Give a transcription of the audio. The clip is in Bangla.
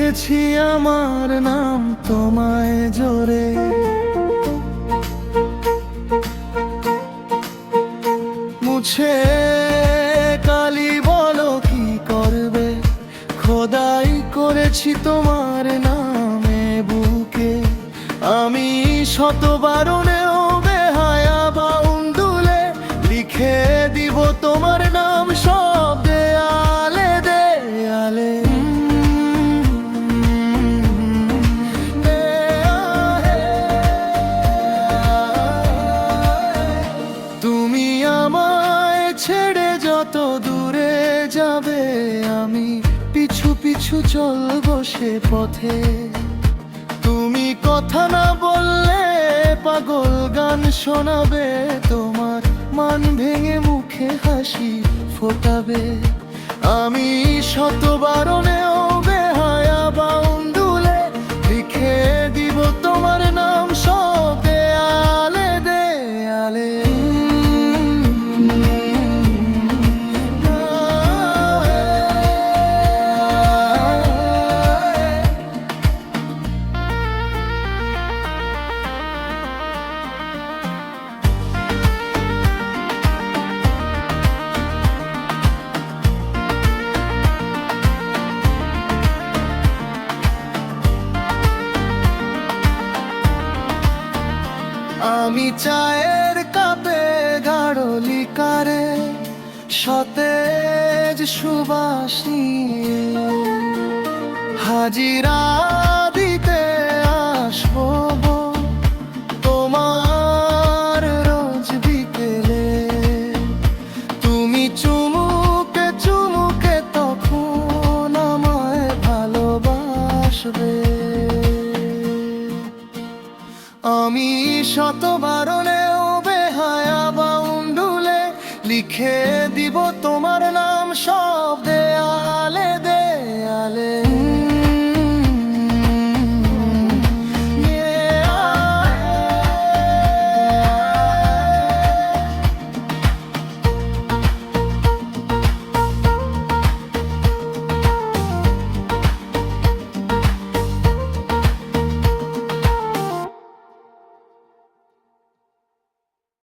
লিখেছি আমার নাম তোমায় জোরে। মুছে কালি বলো কি করবে, খোদাই করেছি তোমার নামে বুকে। আমি শত বারণেও বেহায়া বাউন্ডুলে লিখে দিব তোমার নাম সব দেয়ালে দেয়ালে। তুমি আমায় ছেড়ে যত দূরে যাবে, আমি পিছু পিছু চলবো সে পথে। তুমি কথা না বললে পাগল গান শোনাবে, তোমার মান ভেঙে মুখে হাসি ফোটাবে। আমি শত বারণেও বেহায়া বাউন্ডুলে লিখে দিব তোমার নাম সব দেয়ালে দেয়ালে। আমি চায়ের কাপে গাঢ় লিকারে সতেজ সুবাস নিয়ে হাজিরা দিতে আসবো তোমার রোজ বিকেলে। তুমি চুমুকে চুমুকে তখন আমায় ভালোবাসবে। আমি শত বারণেও বেহায়া বাউন্ডুলে লিখে দিব তোমার নাম সব